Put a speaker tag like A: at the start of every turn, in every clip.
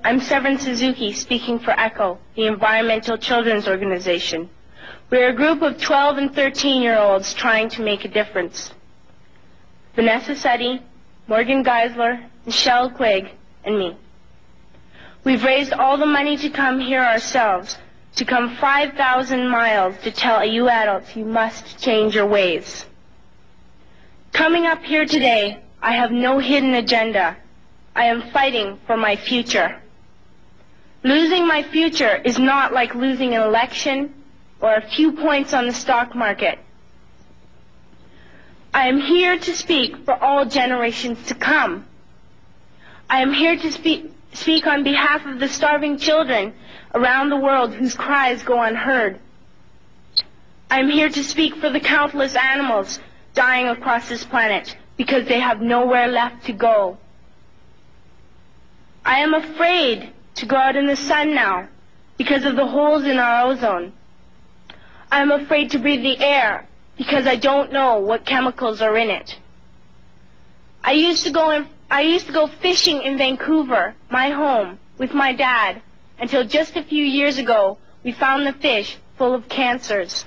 A: I'm Severin Suzuki, speaking for ECHO, the Environmental Children's Organization. We're a group of 12 and 13-year-olds trying to make a difference. Vanessa Seti, Morgan Geisler, Michelle Quigg, and me. We've raised all the money to come here ourselves, to come 5,000 miles to tell you adults you must change your ways. Coming up here today, I have no hidden agenda. I am fighting for my future. Losing my future is not like losing an election or a few points on the stock market. I am here to speak for all generations to come. I am here to speak on behalf of the starving children around the world whose cries go unheard. I am here to speak for the countless animals dying across this planet because they have nowhere left to go. I am afraid to go out in the sun now because of the holes in our ozone. I am afraid to breathe the air because I don't know what chemicals are in it. I used to go fishing in Vancouver, my home, with my dad, until just a few years ago we found the fish full of cancers.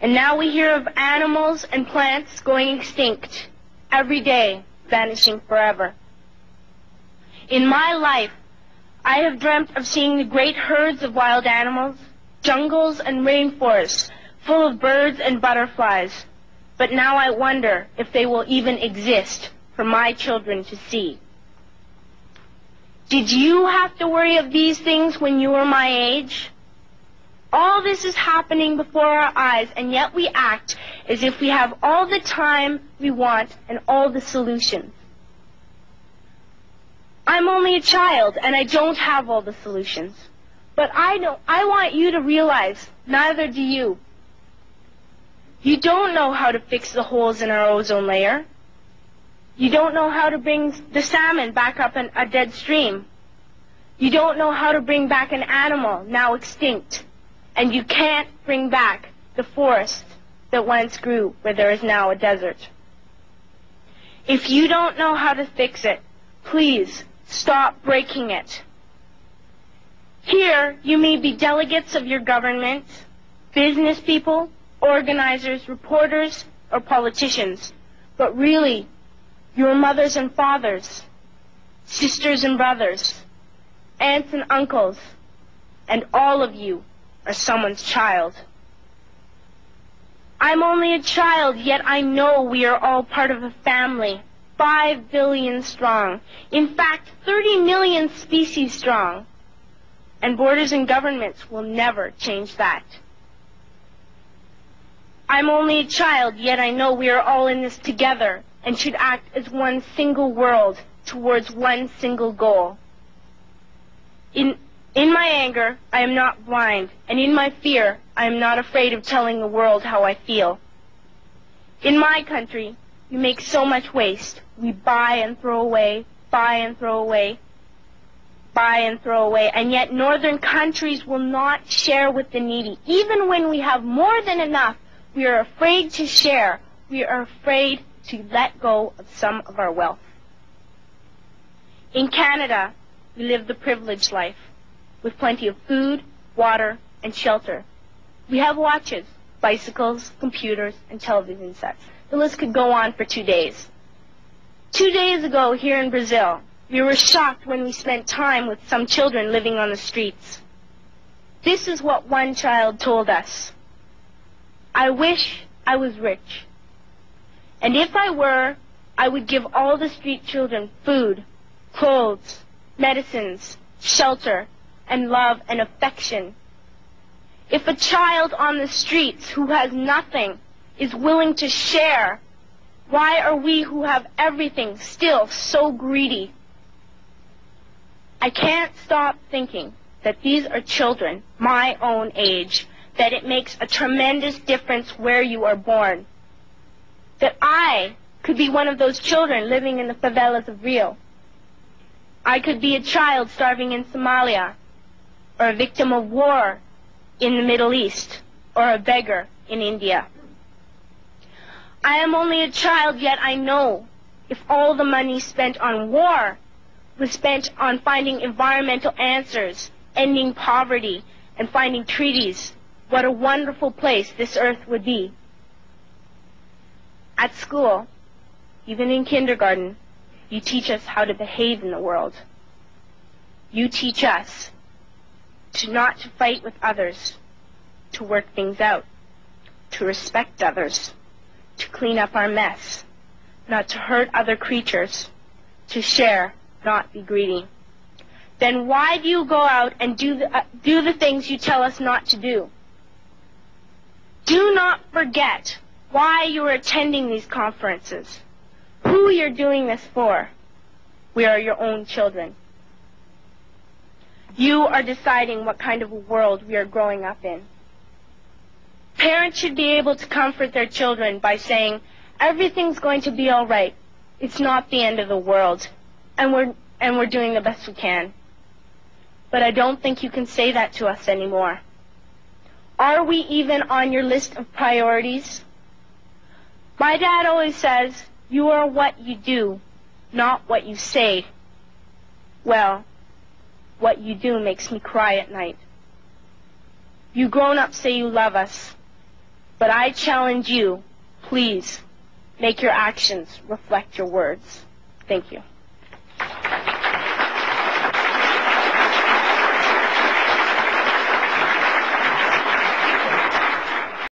A: And now we hear of animals and plants going extinct, every day vanishing forever. In my life, I have dreamt of seeing the great herds of wild animals, jungles and rainforests full of birds and butterflies. But now I wonder if they will even exist for my children to see. Did you have to worry of these things when you were my age? All this is happening before our eyes, and yet we act as if we have all the time we want and all the solutions. I'm only a child, and I don't have all the solutions. But I want you to realize, neither do you. You don't know how to fix the holes in our ozone layer. You don't know how to bring the salmon back up in a dead stream. You don't know how to bring back an animal now extinct. And you can't bring back the forest that once grew where there is now a desert. If you don't know how to fix it, please stop breaking it. Here, you may be delegates of your government, business people, organizers, reporters, or politicians, but really, your mothers and fathers, sisters and brothers, aunts and uncles, and all of you are someone's child. I'm only a child, yet I know we are all part of a family, 5 billion strong. In fact, 30 million species strong. And borders and governments will never change that. I'm only a child, yet I know we are all in this together and should act as one single world towards one single goal. In my anger, I am not blind, and in my fear, I am not afraid of telling the world how I feel. In my country, we make so much waste. We buy and throw away, buy and throw away, buy and throw away, and yet northern countries will not share with the needy. Even when we have more than enough, we are afraid to share. We are afraid to let go of some of our wealth. In Canada, we live the privileged life, with plenty of food, water, and shelter. We have watches, bicycles, computers, and television sets. The list could go on for 2 days. 2 days ago, here in Brazil, we were shocked when we spent time with some children living on the streets. This is what one child told us. I wish I was rich. And if I were, I would give all the street children food, clothes, medicines, shelter, and love and affection. If a child on the streets who has nothing is willing to share, why are we who have everything still so greedy? I can't stop thinking that these are children my own age, that it makes a tremendous difference where you are born. That I could be one of those children living in the favelas of Rio. I could be a child starving in Somalia, or a victim of war in the Middle East, or a beggar in India. I am only a child, yet I know if all the money spent on war was spent on finding environmental answers, ending poverty, and finding treaties, what a wonderful place this earth would be. At school, even in kindergarten, you teach us how to behave in the world. You teach us to not to fight with others, to work things out, to respect others, to clean up our mess, not to hurt other creatures, to share, not be greedy. Then why do you go out and do the things you tell us not to do? Do not forget why you are attending these conferences, who you're doing this for. We are your own children. You are deciding what kind of a world we are growing up in. Parents should be able to comfort their children by saying, everything's going to be all right. It's not the end of the world, and we're doing the best we can. But I don't think you can say that to us anymore. Are we even on your list of priorities? My dad always says, you are what you do, not what you say. Well, what you do makes me cry at night. You grown-ups say you love us, but I challenge you, please, make your actions reflect your words. Thank you.